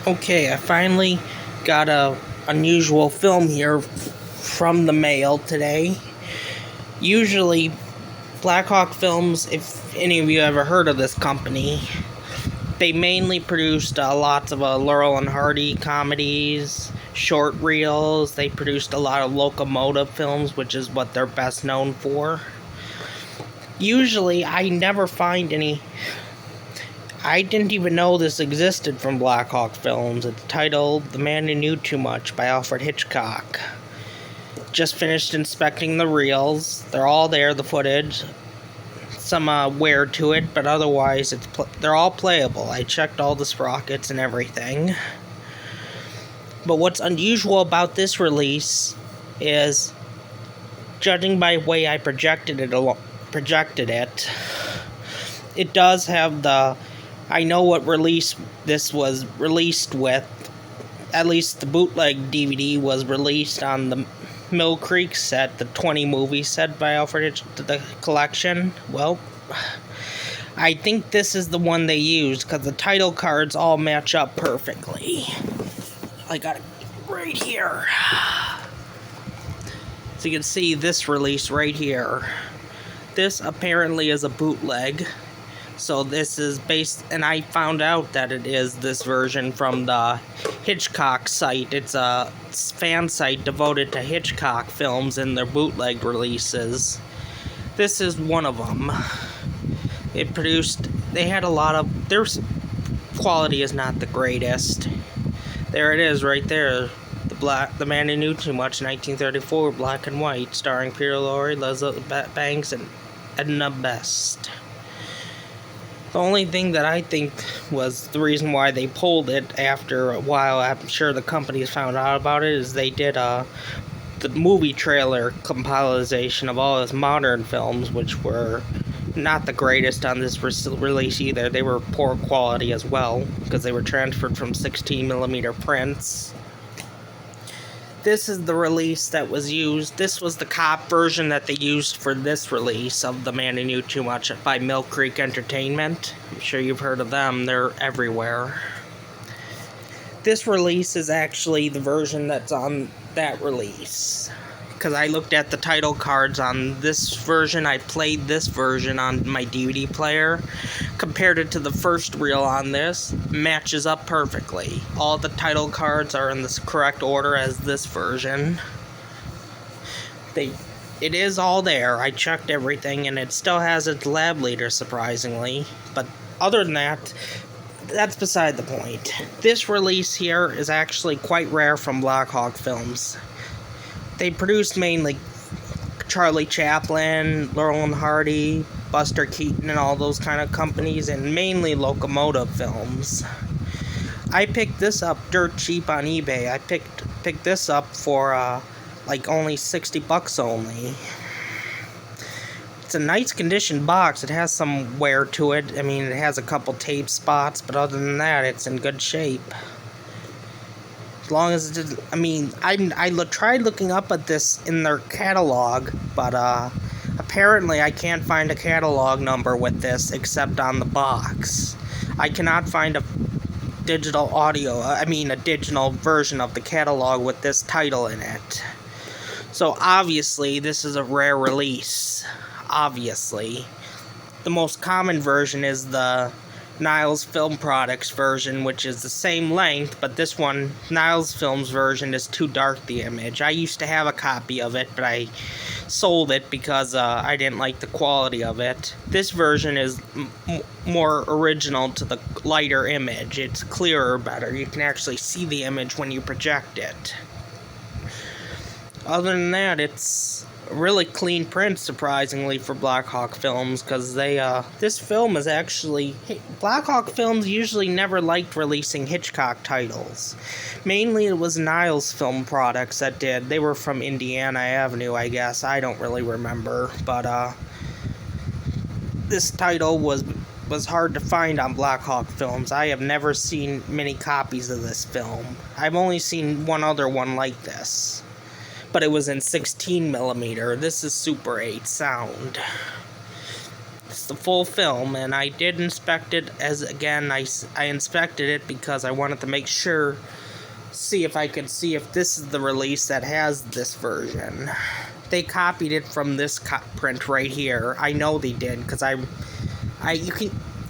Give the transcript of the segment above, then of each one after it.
Okay, I finally got a unusual film here from the mail today. Usually, Blackhawk Films, if any of you ever heard of this company, they mainly produced lots of Laurel and Hardy comedies, short reels. They produced a lot of locomotive films, which is what they're best known for. Usually, I never find any. I didn't even know this existed from Blackhawk Films. It's titled The Man Who Knew Too Much by Alfred Hitchcock. Just finished inspecting the reels. They're all there, the footage. Some wear to it, but otherwise they're all playable. I checked all the sprockets and everything. But what's unusual about this release is, judging by the way I projected it, it does have the... I know what release this was released with. At least the bootleg DVD was released on the Mill Creek set, the 20 movie set by Alfred Hitchcock, the collection. Well, I think this is the one they used because the title cards all match up perfectly. I got it right here. So you can see this release right here. This apparently is a bootleg. So this is based, and I found out that it is this version from the Hitchcock site. It's a fan site devoted to Hitchcock films and their bootleg releases. This is one of them. They had a lot of, their quality is not the greatest. There it is right there. The Man Who Knew Too Much, 1934, black and white, starring Peter Lorre, Leslie Banks, and Edna Best. The only thing that I think was the reason why they pulled it after a while, I'm sure the companies found out about it, is they did the movie trailer compilation of all his modern films, which were not the greatest on this release either. They were poor quality as well, because they were transferred from 16mm prints. This is the release that was used. This was the cop version that they used for this release of The Man Who Knew Too Much by Mill Creek Entertainment. I'm sure you've heard of them. They're everywhere. This release is actually the version that's on that release. Because I looked at the title cards on this version. I played this version on my DVD player. Compared it to the first reel on this, matches up perfectly. All the title cards are in the correct order as this version. It is all there. I checked everything, and it still has its lab leader, surprisingly. But other than that, that's beside the point. This release here is actually quite rare from Blackhawk Films. They produced mainly Charlie Chaplin, Laurel and Hardy, Buster Keaton, and all those kind of companies, and mainly locomotive films. I picked this up dirt cheap on eBay. I picked this up for like only $60 only. It's a nice condition box. It has some wear to it. I mean, it has a couple tape spots, but other than that, it's in good shape. As long as it, I mean, I tried looking up at this in their catalog, but apparently I can't find a catalog number with this except on the box. I cannot find a digital version of the catalog with this title in it. So obviously this is a rare release. Obviously. The most common version is the Niles Film Products version, which is the same length, but this one, Niles Films version, is too dark, the image. I used to have a copy of it, but I sold it because I didn't like the quality of it. This version is more original to the lighter image. It's clearer, better. You can actually see the image when you project it. Other than that, it's really clean print, surprisingly, for Blackhawk Films, because this film is actually... Blackhawk Films usually never liked releasing Hitchcock titles. Mainly it was Niles Film Products that did. They were from Indiana Avenue, I guess. I don't really remember, but this title was hard to find on Blackhawk Films. I have never seen many copies of this film. I've only seen one other one like this, but it was in 16mm. This is Super 8 sound. the full film, and I did inspect it. As again, I inspected it because I wanted to make sure, see if I could see if this is the release that has this version. They copied it from this print right here. I know they did because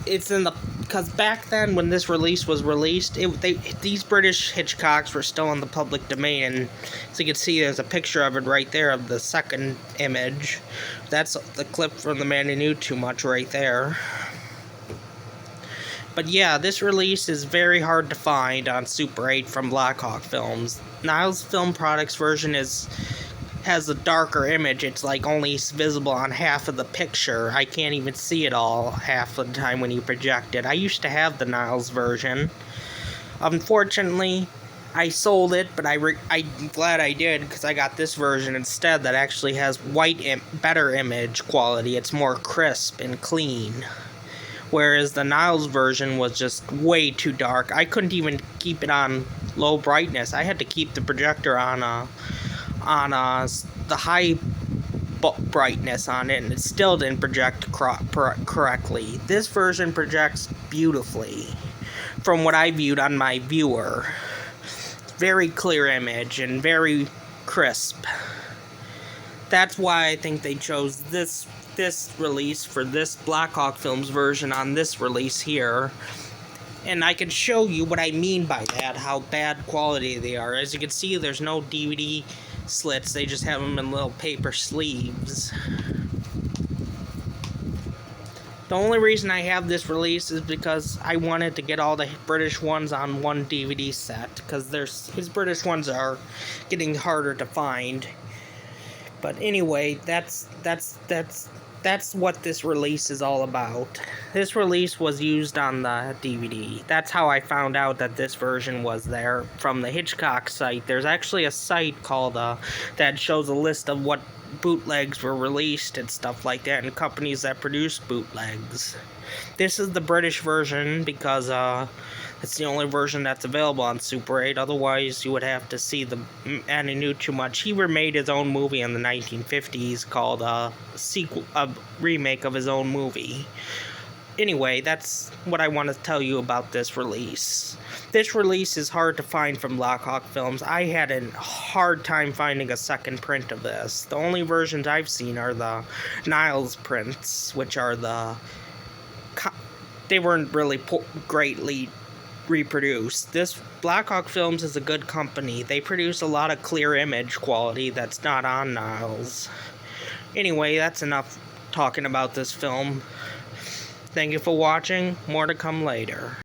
it's in the, because back then when this release was released, these British Hitchcocks were still in the public domain, and so you can see there's a picture of it right there of the second image. That's the clip from The Man Who Knew Too Much right there. But yeah, this release is very hard to find on Super 8 from Blackhawk Films. Niles Film Products version has a darker image. It's like only visible on half of the picture. I can't even see it all half of the time when you project it. I used to have the Niles version. Unfortunately, I sold it, but I'm glad I did because I got this version instead that actually has better image quality. It's more crisp and clean. Whereas the Niles version was just way too dark. I couldn't even keep it on low brightness. I had to keep the projector on the high brightness on it, and it still didn't project correctly. This version projects beautifully from what I viewed on my viewer. Very clear image and very crisp. That's why I think they chose this release for this Blackhawk Films version on this release here. And I can show you what I mean by that, how bad quality they are. As you can see, there's no DVD slits, they just have them in little paper sleeves. The only reason I have this release is because I wanted to get all the British ones on one DVD set, because his British ones are getting harder to find. But anyway, that's what this release is all about. This release was used on the DVD. That's how I found out that this version was there, from the Hitchcock site. There's actually a site called that shows a list of what bootlegs were released and stuff like that, and companies that produce bootlegs. This is the British version because it's the only version that's available on Super 8. Otherwise, you would have to see the Man Who Knew Too Much. He remade his own movie in the 1950s called a remake of his own movie. Anyway, that's what I want to tell you about this release. This release is hard to find from Blackhawk Films. I had a hard time finding a second print of this. The only versions I've seen are the Niles prints, which are they weren't really greatly reproduced. This Blackhawk Films is a good company. They produce a lot of clear image quality that's not on Niles. Anyway, that's enough talking about this film. Thank you for watching. More to come later.